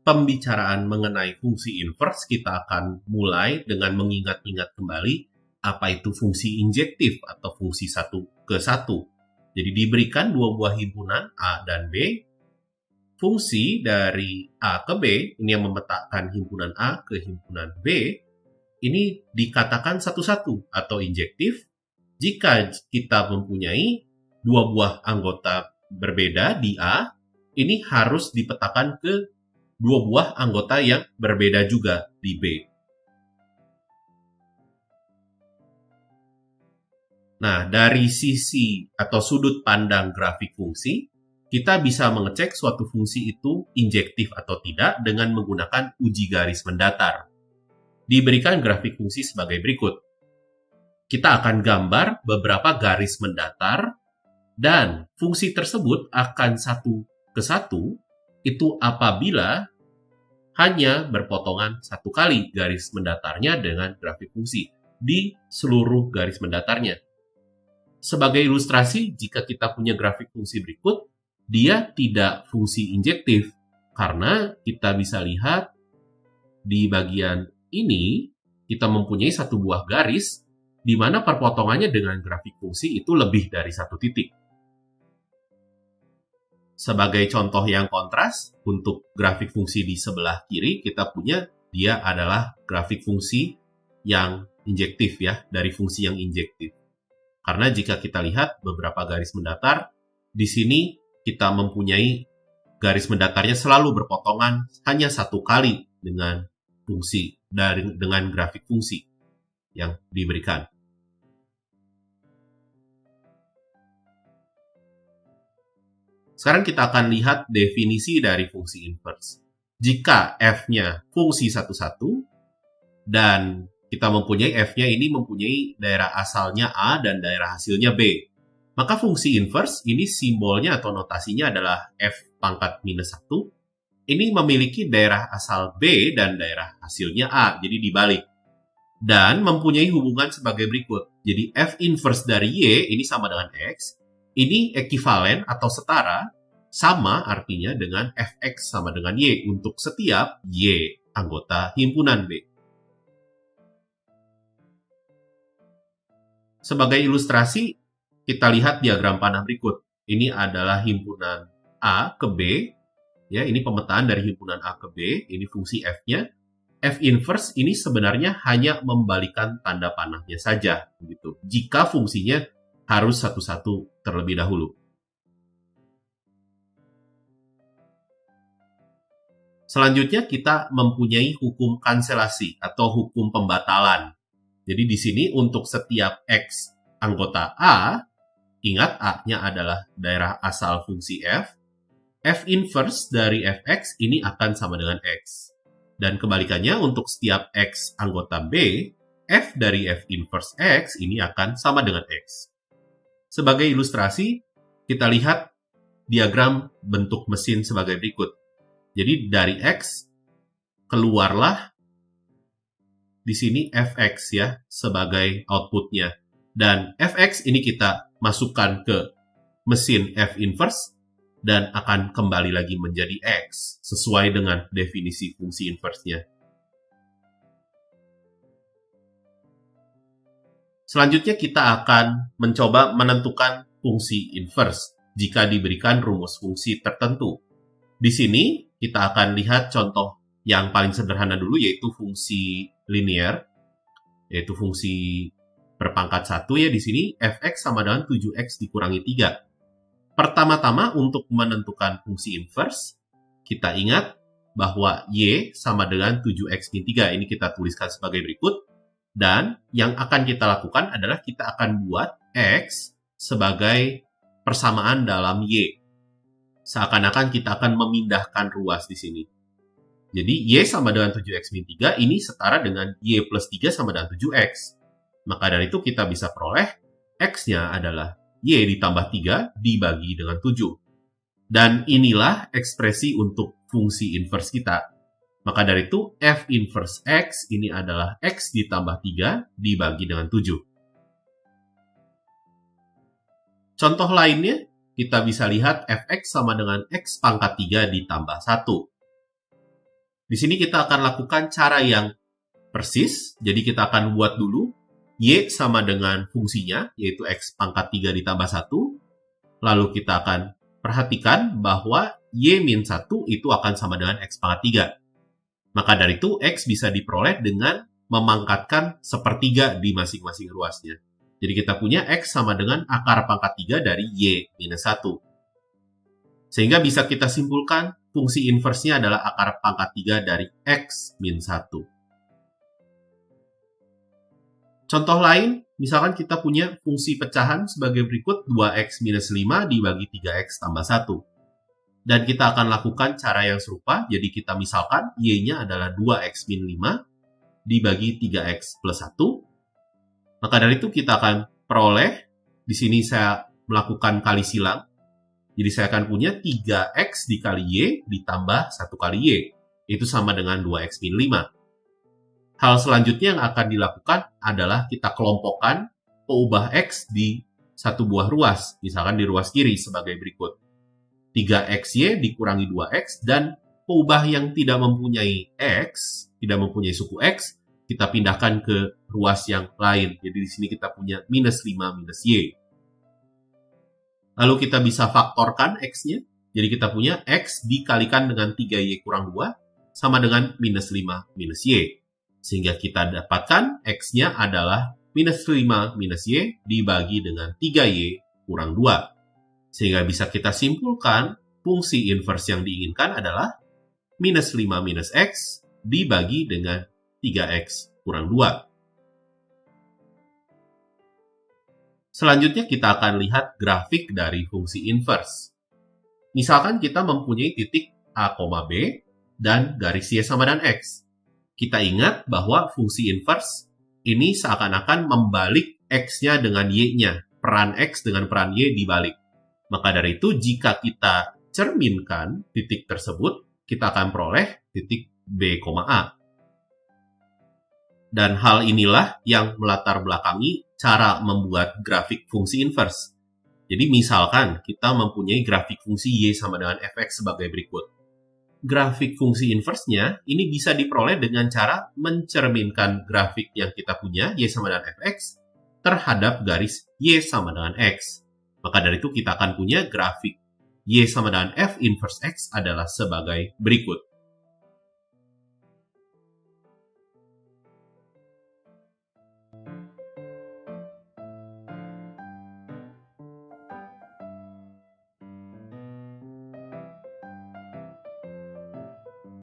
pembicaraan mengenai fungsi inverse, kita akan mulai dengan mengingat-ingat kembali apa itu fungsi injektif atau fungsi satu ke satu. Jadi diberikan dua buah himpunan A dan B, fungsi dari A ke B, ini yang memetakan himpunan A ke himpunan B, ini dikatakan satu-satu atau injektif jika kita mempunyai dua buah anggota berbeda di A, ini harus dipetakan ke dua buah anggota yang berbeda juga di B. Nah, dari sisi atau sudut pandang grafik fungsi, kita bisa mengecek suatu fungsi itu injektif atau tidak dengan menggunakan uji garis mendatar. Diberikan grafik fungsi sebagai berikut. Kita akan gambar beberapa garis mendatar, dan fungsi tersebut akan satu ke satu itu apabila hanya berpotongan satu kali garis mendatarnya dengan grafik fungsi di seluruh garis mendatarnya. Sebagai ilustrasi, jika kita punya grafik fungsi berikut, dia tidak fungsi injektif, karena kita bisa lihat di bagian ini, kita mempunyai satu buah garis, di mana perpotongannya dengan grafik fungsi itu lebih dari satu titik. Sebagai contoh yang kontras, untuk grafik fungsi di sebelah kiri, kita punya dia adalah grafik fungsi yang injektif ya, dari fungsi yang injektif. Karena jika kita lihat beberapa garis mendatar, di sini kita mempunyai garis mendatarnya selalu berpotongan hanya satu kali dengan fungsi, dengan grafik fungsi yang diberikan. Sekarang kita akan lihat definisi dari fungsi inverse. Jika f-nya fungsi satu-satu, dan kita mempunyai f-nya ini mempunyai daerah asalnya A dan daerah hasilnya B, maka fungsi inverse ini simbolnya atau notasinya adalah f pangkat minus 1. Ini memiliki daerah asal B dan daerah hasilnya A, jadi dibalik. Dan mempunyai hubungan sebagai berikut. Jadi f inverse dari Y ini sama dengan X, ini ekivalen atau setara, sama artinya dengan fx sama dengan Y untuk setiap Y anggota himpunan B. Sebagai ilustrasi, kita lihat diagram panah berikut. Ini adalah himpunan A ke B, ya, ini pemetaan dari himpunan A ke B, ini fungsi f-nya. F inverse ini sebenarnya hanya membalikan tanda panahnya saja, begitu. Jika fungsinya harus satu-satu terlebih dahulu. Selanjutnya kita mempunyai hukum kanselasi atau hukum pembatalan. Jadi di sini untuk setiap X anggota A, ingat A-nya adalah daerah asal fungsi F, F inverse dari Fx ini akan sama dengan X. Dan kebalikannya untuk setiap X anggota B, F dari F inverse X ini akan sama dengan X. Sebagai ilustrasi, kita lihat diagram bentuk mesin sebagai berikut. Jadi dari X, keluarlah di sini Fx ya, sebagai outputnya. Dan Fx ini kita masukkan ke mesin F inverse, dan akan kembali lagi menjadi X, sesuai dengan definisi fungsi inverse-nya. Selanjutnya kita akan mencoba menentukan fungsi inverse jika diberikan rumus fungsi tertentu. Di sini kita akan lihat contoh yang paling sederhana dulu, yaitu fungsi linear, yaitu fungsi berpangkat 1 ya. Di sini fx sama dengan 7x dikurangi 3. Pertama-tama untuk menentukan fungsi inverse, kita ingat bahwa y sama dengan 7x min 3. Ini kita tuliskan sebagai berikut. Dan yang akan kita lakukan adalah kita akan buat x sebagai persamaan dalam y. Seakan-akan kita akan memindahkan ruas di sini. Jadi y sama dengan 7x min 3 ini setara dengan y plus 3 sama dengan 7x. Maka dari itu kita bisa peroleh x-nya adalah y ditambah 3 dibagi dengan 7. Dan inilah ekspresi untuk fungsi inverse kita. Maka dari itu f inverse x ini adalah x ditambah 3 dibagi dengan 7. Contoh lainnya, kita bisa lihat fx sama dengan x pangkat 3 ditambah 1. Di sini kita akan lakukan cara yang persis, jadi kita akan buat dulu Y sama dengan fungsinya, yaitu X pangkat 3 ditambah 1, lalu kita akan perhatikan bahwa Y-1 itu akan sama dengan X pangkat 3. Maka dari itu, X bisa diperoleh dengan memangkatkan sepertiga di masing-masing ruasnya. Jadi kita punya X sama dengan akar pangkat 3 dari Y-1. Sehingga bisa kita simpulkan fungsi inversnya adalah akar pangkat 3 dari X-1. Contoh lain, misalkan kita punya fungsi pecahan sebagai berikut 2x minus 5 dibagi 3x tambah 1. Dan kita akan lakukan cara yang serupa, jadi kita misalkan y-nya adalah 2x min 5 dibagi 3x plus 1. Maka dari itu kita akan peroleh, di sini saya melakukan kali silang, jadi saya akan punya 3x dikali y ditambah 1 kali y, itu sama dengan 2x min 5. Hal selanjutnya yang akan dilakukan adalah kita kelompokkan peubah x di satu buah ruas, misalkan di ruas kiri sebagai berikut. 3xy dikurangi 2x, dan peubah yang tidak mempunyai x, tidak mempunyai suku x, kita pindahkan ke ruas yang lain. Jadi di sini kita punya minus 5 minus y. Lalu kita bisa faktorkan x-nya. Jadi kita punya x dikalikan dengan 3y kurang 2 sama dengan minus 5 minus y. Sehingga kita dapatkan x-nya adalah minus 5 minus y dibagi dengan 3y kurang 2. Sehingga bisa kita simpulkan fungsi inverse yang diinginkan adalah minus 5 minus x dibagi dengan 3x kurang 2. Selanjutnya kita akan lihat grafik dari fungsi inverse. Misalkan kita mempunyai titik A, B dan garis Y sama dengan X. Kita ingat bahwa fungsi inverse ini seakan-akan membalik X-nya dengan Y-nya. Peran X dengan peran Y dibalik. Maka dari itu, jika kita cerminkan titik tersebut, kita akan peroleh titik B, A. Dan hal inilah yang melatar belakangi cara membuat grafik fungsi inverse. Jadi misalkan kita mempunyai grafik fungsi Y sama dengan fx sebagai berikut. Grafik fungsi inverse-nya ini bisa diperoleh dengan cara mencerminkan grafik yang kita punya Y sama dengan fx terhadap garis Y sama dengan X. Maka dari itu kita akan punya grafik Y sama dengan f inverse X adalah sebagai berikut.